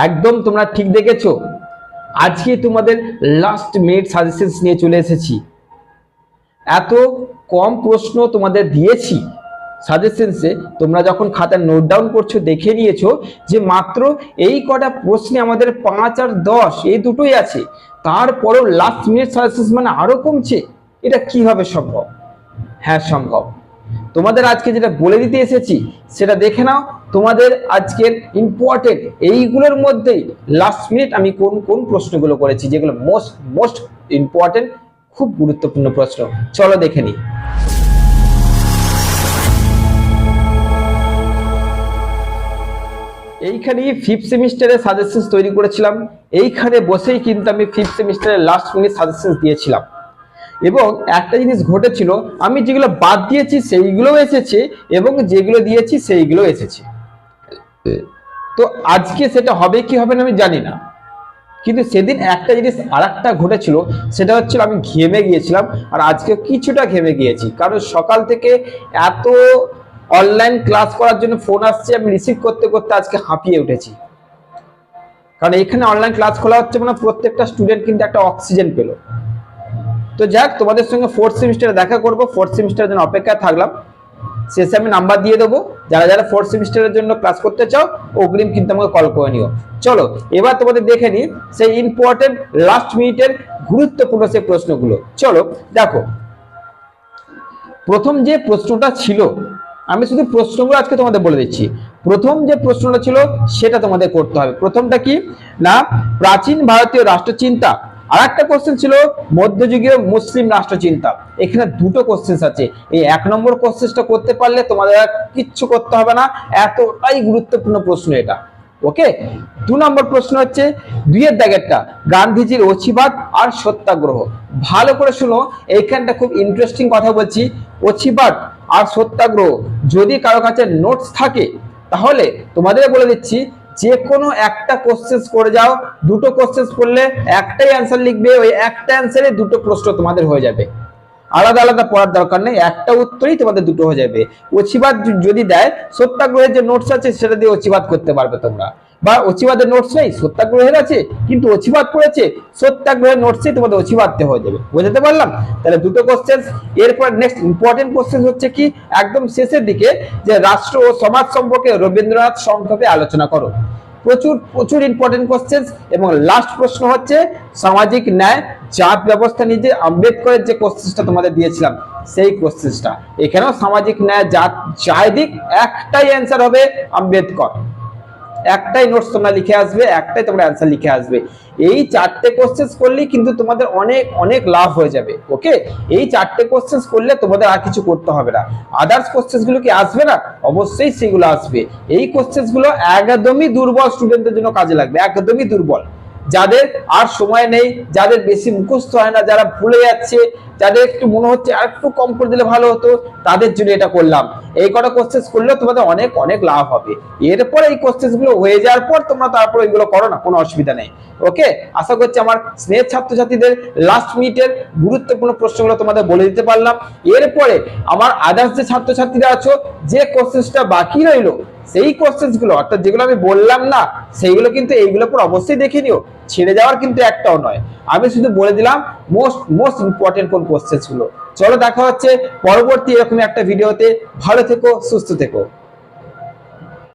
একদম তোমরা ঠিক দেখেছো। আজকে তোমাদের লাস্ট মিনিট সাজেশনস নিয়ে চলে এসেছি। এত কম প্রশ্ন তোমাদের দিয়েছি সাজেশনসে, তোমরা যখন খাতা নোট ডাউন করছো দেখে নিয়েছো যে মাত্র এই কটা প্রশ্নে আমাদের 5 আর 10 এই দুটোই আছে, তারপরও লাস্ট মিনিট সাজেশনস মানে আরো কমছে। এটা কিভাবে সম্ভব? হ্যাঁ সম্ভব। তোমাদের আজকে যেটা বলে দিতে এসেছি সেটা দেখে নাও। তোমাদের আজকের ইম্পর্টেন্ট এইগুলোর মধ্যেই লাস্ট মিনিট আমি কোন কোন প্রশ্নগুলো করেছি, যেগুলো মোস্ট মোস্ট ইম্পর্টেন্ট, খুব গুরুত্বপূর্ণ প্রশ্ন। চলো দেখে নিই। এইখানে ফিফথ সেমিস্টারের সাজেশনস তৈরি করেছিলাম। এইখানে বসেই কিন্তু আমি ফিফথ সেমিস্টারের লাস্ট মিনিট সাজেশনস দিয়েছিলাম। এবং একটা জিনিস ঘটেছিল, আমি যেগুলো বাদ দিয়েছি সেইগুলোও এসেছে এবং যেগুলো দিয়েছি সেইগুলো এসেছে। তো আজকে সেটা হবে কি হবে না আমি জানি না, কিন্তু সেদিন একটা জিনিস আরেকটা ঘটেছিল, সেটা হচ্ছিল আমি ঘেমে গিয়েছিলাম। আর আজকে কিছুটা ঘেমে গিয়েছি, কারণ সকাল থেকে এত অনলাইন ক্লাস করার জন্য ফোন আসছে, আমি রিসিভ করতে করতে আজকে হাঁপিয়ে উঠেছি। কারণ এখানে অনলাইন ক্লাস খোলা হচ্ছে মানে প্রত্যেকটা স্টুডেন্ট কিন্তু একটা অক্সিজেন পেল। তো যাক, তোমাদের সঙ্গে ফোর্থ সেমিস্টারে দেখা করব, ফোর্থ সেমিস্টারের জন্য অপেক্ষায় থাকলাম। শেষে আমি নাম্বার দিয়ে দেবো, যারা যারা ফোর্থ সেমিস্টারের জন্য ক্লাস করতে চাও অগ্রিম কিন্তু আমাকে কল করে নিও। চলো এবার তোমাদের দেখে নিই সেই ইম্পর্টেন্ট লাস্ট মিনিটের গুরুত্বপূর্ণ সেই প্রশ্নগুলো। চলো দেখো, প্রথম যে প্রশ্নটা ছিল, আমি শুধু প্রশ্নগুলো আজকে তোমাদের বলে দিচ্ছি। প্রথম যে প্রশ্নটা ছিল সেটা তোমাদের করতে হবে। প্রথমটা কি না, প্রাচীন ভারতীয় রাষ্ট্রচিন্তা। আর একটা কোশ্চেন ছিল মধ্যযুগীয় মুসলিম রাষ্ট্রচিন্তা। এখানে দুটো কোশ্চেন আছে। এই 1 নম্বর কোশ্চেনটা করতে পারলে তোমাদের আর কিচ্ছু করতে হবে না, এতটাই গুরুত্বপূর্ণ প্রশ্ন এটা। ওকে, 2 নম্বর প্রশ্ন হচ্ছে 2-এর দাগেরটা, গান্ধীজির অচিবাদ আর সত্যাগ্রহ। ভালো করে শুনো, এইখানটা খুব ইন্টারেস্টিং কথা বলছি। অচিবাদ আর সত্যাগ্রহ যদি কারো কাছে নোটস থাকে তাহলে তোমাদের বলে দিচ্ছি, যে কোনো একটা কোশ্চেন করে যাও, দুটো কোশ্চেন করলে একটাই অ্যান্সার লিখবে, ওই একটা অ্যান্সারে দুটো প্রশ্ন তোমাদের হয়ে যাবে। আলাদা আলাদা পড়ার দরকার নেই, একটা উত্তরই তোমাদের দুটো হয়ে যাবে। অচিবাদ যদি দেয়, সত্যাগ্রহের যে নোটস আছে সেটা দিয়ে অচিবাদ করতে পারবে তোমরা। বা অচিবাদের নোটস নেই, সত্যাগ্রহের আছে কিন্তু অচিবাদ পড়েছে, সত্যাগ্রহের নোটসে তোমাদের অচিবাদতে হয়ে যাবে। বুঝতে পারলাম? তাহলে দুটো কোশ্চেন। এরপর নেক্সট ইম্পর্টেন্ট কোশ্চেন হচ্ছে কি, একদম শেষের দিকে, যে রাষ্ট্র ও সমাজ সম্পর্কে রবীন্দ্রনাথ সংক্ষেপে আলোচনা করো। প্রচুর প্রচুর ইম্পর্টেন্ট কোশ্চেন। এবং লাস্ট প্রশ্ন হচ্ছে সামাজিক ন্যায় জাত ব্যবস্থা নিয়ে যে আম্বেদকরের যে কোশ্চেনটা তোমাদের দিয়েছিলাম সেই কোশ্চেনটা। এখানেও সামাজিক ন্যায় জাত যাই দিক, একটাই অ্যান্সার হবে আম্বেদকর। একটাই নোটস তোমরা লিখে আসবে, একটাই তোমরা অ্যান্সার লিখে আসবে। এই 4টে কোশ্চেন করলেই কিন্তু তোমাদের অনেক অনেক লাভ হয়ে যাবে। ওকে, এই 4টে কোশ্চেন করলে তোমাদের আর কিছু করতে হবে না। আদার্স কোশ্চেন গুলো কি আসবে না? অবশ্যই সেগুলো আসবে। এই কোশ্চেন গুলো একদমই দুর্বল স্টুডেন্টদের জন্য কাজে লাগবে, একদমই দুর্বল, যাদের আর সময় নেই, যাদের বেশি মুখস্থ হয় না, যারা ভুলে যাচ্ছে, যাদের একটু মনে হচ্ছে আর একটু কম করে দিলে ভালো হতো, তাদের জন্য এটা করলাম। এই কটা কোশ্চেন করলেও তোমাদের অনেক অনেক লাভ হবে। এরপর এই কোশ্চেন গুলো হয়ে যাওয়ার পর তোমরা তারপর এগুলো করো না, কোনো অসুবিধা নেই। ওকে, আশা করছি আমার স্নেহের ছাত্রছাত্রীদের লাস্ট মিনিটের গুরুত্বপূর্ণ প্রশ্নগুলো তোমাদের বলে দিতে পারলাম। এরপরে আমার আদার্স যে ছাত্রছাত্রীরা আছো, যে কোশ্চেনটা বাকি রইলো সেই কোশ্চেন গুলো, অর্থাৎ যেগুলো আমি বললাম না সেইগুলো কিন্তু এইগুলোর পর অবশ্যই দেখে নিও, ছেড়ে যাওয়ার কিন্তু একটাও নয়। আমি শুধু বলে দিলাম মোস্ট ইম্পর্টেন্ট কোন কোশ্চেন গুলো। চলো দেখা হচ্ছে পরবর্তী এরকম একটা ভিডিওতে। ভালো থেকো, সুস্থ থেকো।